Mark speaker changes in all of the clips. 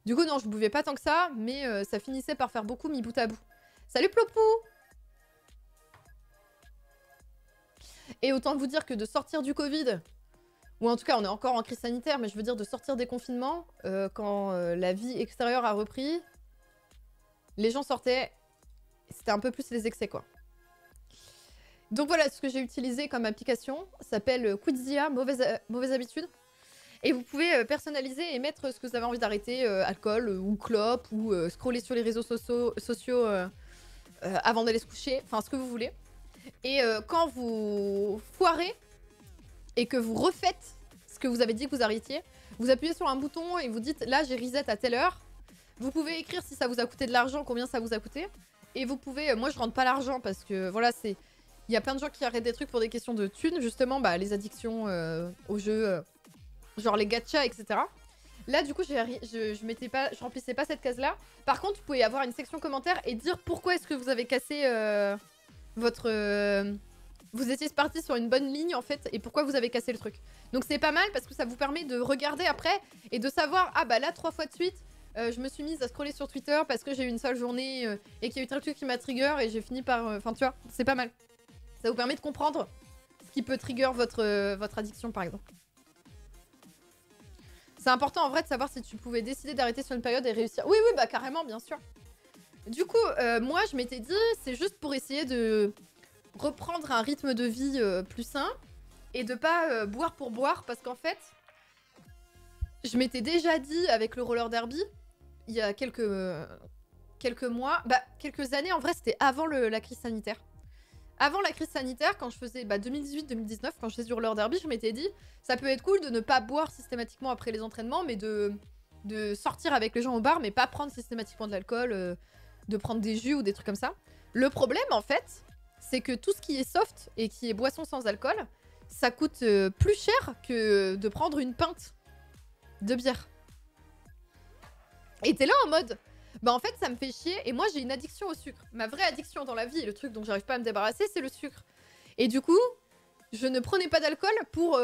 Speaker 1: Du coup, non, je buvais pas tant que ça, mais ça finissait par faire beaucoup mis bout à bout. Salut Plopou! Et autant vous dire que de sortir du Covid, ou en tout cas on est encore en crise sanitaire, mais je veux dire de sortir des confinements, quand la vie extérieure a repris, les gens sortaient, c'était un peu plus les excès quoi. Donc voilà ce que j'ai utilisé comme application, ça s'appelle Quizia, mauvaise habitude. Et vous pouvez personnaliser et mettre ce que vous avez envie d'arrêter, alcool ou clope, ou scroller sur les réseaux sociaux avant d'aller se coucher, enfin ce que vous voulez. Et quand vous foirez et que vous refaites ce que vous avez dit que vous arrêtiez, vous appuyez sur un bouton et vous dites là j'ai reset à telle heure. Vous pouvez écrire si ça vous a coûté de l'argent, combien ça vous a coûté. Et vous pouvez, moi je rentre pas l'argent parce que voilà c'est... Il y a plein de gens qui arrêtent des trucs pour des questions de thunes, justement, bah, les addictions aux jeux, genre les gachas, etc. Là, du coup, je remplissais pas cette case-là. Par contre, vous pouvez avoir une section commentaire et dire pourquoi est-ce que vous avez cassé votre... vous étiez parti sur une bonne ligne, en fait, et pourquoi vous avez cassé le truc. Donc c'est pas mal parce que ça vous permet de regarder après et de savoir, ah bah là, 3 fois de suite, je me suis mise à scroller sur Twitter parce que j'ai eu une sale journée et qu'il y a eu tel truc qui m'a trigger et j'ai fini par... Enfin, tu vois, c'est pas mal. Ça vous permet de comprendre ce qui peut trigger votre addiction, par exemple. C'est important, en vrai, de savoir si tu pouvais décider d'arrêter sur une période et réussir. Oui, oui, bah carrément, bien sûr. Du coup, moi, je m'étais dit, c'est juste pour essayer de reprendre un rythme de vie plus sain et de pas boire pour boire, parce qu'en fait, je m'étais déjà dit, avec le roller derby, il y a quelques mois, bah, quelques années, en vrai, c'était avant la crise sanitaire. Avant la crise sanitaire, quand je faisais 2018-2019, quand je faisais du roller derby, je m'étais dit ça peut être cool de ne pas boire systématiquement après les entraînements, mais de sortir avec les gens au bar, mais pas prendre systématiquement de l'alcool, de prendre des jus ou des trucs comme ça. Le problème, en fait, c'est que tout ce qui est soft et qui est boisson sans alcool, ça coûte plus cher que de prendre une pinte de bière. Et t'es là en mode... Bah en fait ça me fait chier et moi j'ai une addiction au sucre. Ma vraie addiction dans la vie et le truc dont j'arrive pas à me débarrasser c'est le sucre. Et du coup je ne prenais pas d'alcool pour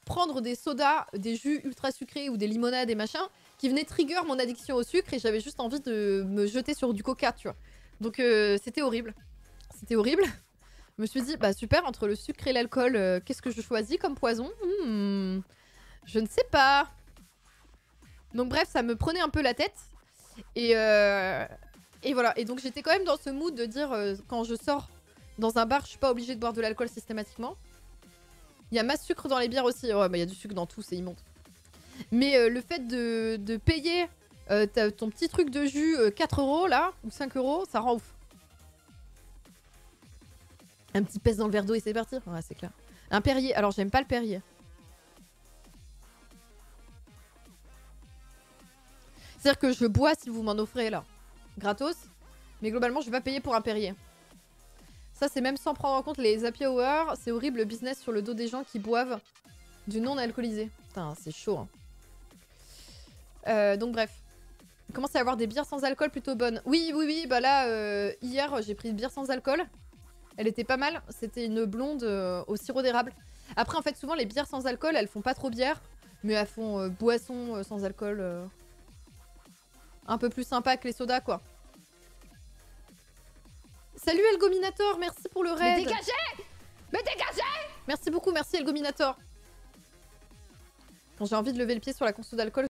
Speaker 1: prendre des sodas, des jus ultra sucrés ou des limonades et machin qui venaient trigger mon addiction au sucre et j'avais juste envie de me jeter sur du coca tu vois. Donc c'était horrible. C'était horrible. Je me suis dit bah super entre le sucre et l'alcool qu'est-ce que je choisis comme poison je ne sais pas. Donc bref ça me prenait un peu la tête. Et voilà. Et donc j'étais quand même dans ce mood de dire quand je sors dans un bar, je suis pas obligée de boire de l'alcool systématiquement. Il y a masse sucre dans les bières aussi. Ouais, bah il y a du sucre dans tout, c'est immonde. Mais le fait de payer ton petit truc de jus 4 € là, ou 5 €, ça rend ouf. Un petit pèse dans le verre d'eau et c'est parti. Ouais, c'est clair. Un Perrier. Alors j'aime pas le Perrier. C'est-à-dire que je bois si vous m'en offrez là, gratos, mais globalement je vais pas payer pour un Perrier. Ça c'est même sans prendre en compte les happy hour, c'est horrible le business sur le dos des gens qui boivent du non alcoolisé. Putain c'est chaud hein. Donc bref, il commence à y avoir des bières sans alcool plutôt bonnes. Oui oui oui, bah là hier j'ai pris une bière sans alcool, elle était pas mal, c'était une blonde au sirop d'érable. Après en fait souvent les bières sans alcool elles font pas trop bière, mais elles font boisson sans alcool... un peu plus sympa que les sodas, quoi. Salut Elgominator, merci pour le raid.
Speaker 2: Mais dégagez! Mais dégagez!
Speaker 1: Merci beaucoup, merci Elgominator. Quand j'ai envie de lever le pied sur la conso d'alcool,